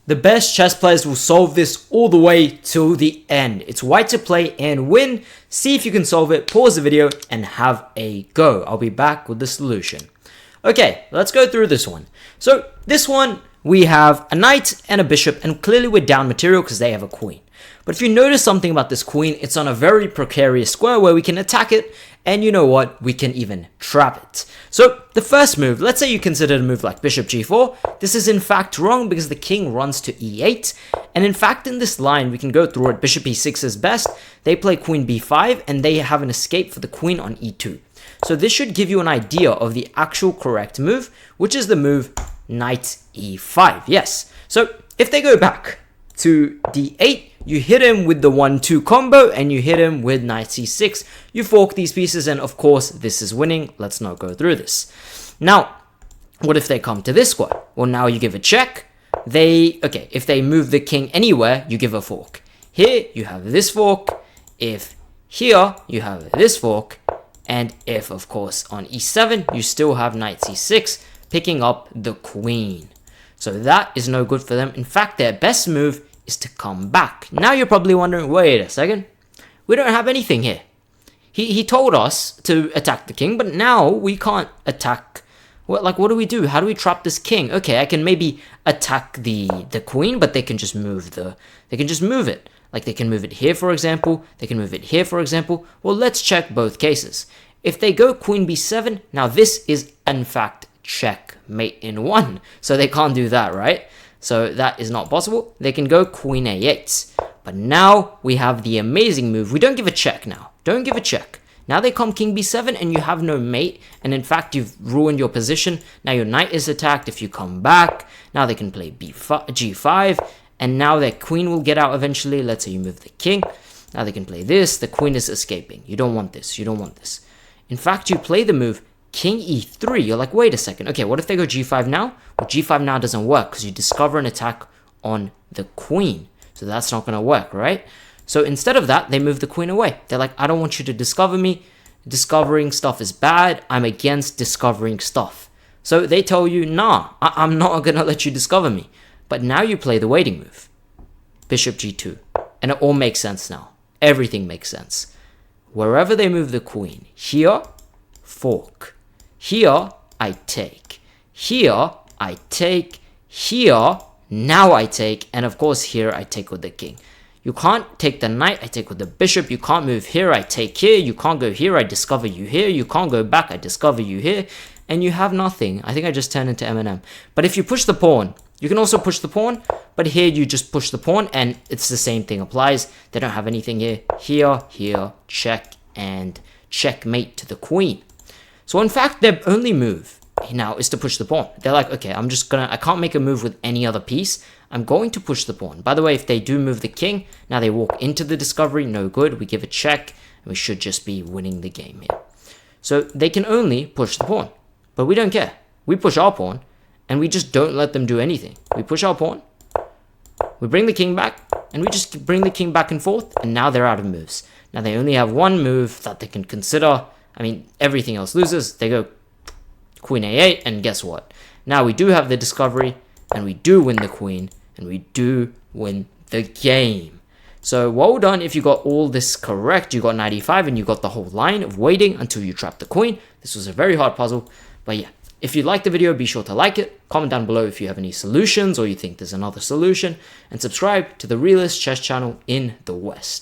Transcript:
The best chess players will solve this all the way till the end. It's white to play and win. See if you can solve it, pause the video, and have a go. I'll be back with the solution. Okay, let's go through this one. So this one, we have a knight and a bishop, and clearly we're down material because they have a queen. But if you notice something about this queen, it's on a very precarious square where we can attack it, and you know what, we can even trap it. So the first move, let's say you considered a move like bishop g4. This is in fact wrong because the king runs to e8, and in fact in this line we can go through it. Bishop e6 is best. They play queen b5 and they have an escape for the queen on e2. So this should give you an idea of the actual correct move, which is the move knight e5. Yes, so if they go back to d8, you hit him with the 1-2 combo and you hit him with knight c6. You fork these pieces and of course this is winning. Let's not go through this. Now, what if they come to this square? Well, now you give a check. If they move the king anywhere, you give a fork. Here you have this fork. If here you have this fork. And if of course on e7, you still have knight c6 picking up the queen. So that is no good for them. In fact, their best move is to come back. Now you're probably wondering, wait a second, we don't have anything here. He told us to attack the king, but now we can't attack. What do we do? How do we trap this king? Okay, I can maybe attack the queen, but they can just move it. Like they can move it here, for example. They can move it here, for example. Well, let's check both cases. If they go queen b7, now this is in fact checkmate in one. So they can't do that, right? So that is not possible. They can go queen a8. But now we have the amazing move. We don't give a check now. Don't give a check. Now they come king b7 and you have no mate. And in fact, you've ruined your position. Now your knight is attacked. If you come back, now they can play g5. And now their queen will get out eventually. Let's say you move the king. Now they can play this. The queen is escaping. You don't want this. You don't want this. In fact, you play the move king e3. You're like, wait a second. Okay, what if they go g5 now? Well, g5 now doesn't work because you discover an attack on the queen. So that's not going to work, right? So instead of that, they move the queen away. They're like, I don't want you to discover me. Discovering stuff is bad. I'm against discovering stuff. So they tell you, nah, I'm not going to let you discover me. But now you play the waiting move. Bishop g2. And it all makes sense now. Everything makes sense. Wherever they move the queen, here, fork. Here, I take. Here, I take. Here, now I take. And of course, here, I take with the king. You can't take the knight, I take with the bishop. You can't move here, I take here. You can't go here, I discover you here. You can't go back, I discover you here. And you have nothing. I think I just turned into Eminem. But if you push the pawn, you can also push the pawn. But here, you just push the pawn and it's the same thing applies. They don't have anything here. Here, check, and checkmate to the queen. So in fact, their only move now is to push the pawn. They're like, okay, I can't make a move with any other piece. I'm going to push the pawn. By the way, if they do move the king, now they walk into the discovery. No good. We give a check and we should just be winning the game here. So they can only push the pawn, but we don't care. We push our pawn and we just don't let them do anything. We push our pawn. We bring the king back and we just bring the king back and forth. And now they're out of moves. Now they only have one move that they can consider. I mean, everything else loses. They go queen a8, and guess what? Now we do have the discovery, and we do win the queen, and we do win the game. So well done if you got all this correct. You got 95, and you got the whole line of waiting until you trap the queen. This was a very hard puzzle, but yeah. If you liked the video, be sure to like it, comment down below if you have any solutions or you think there's another solution, and subscribe to the realest chess channel in the West.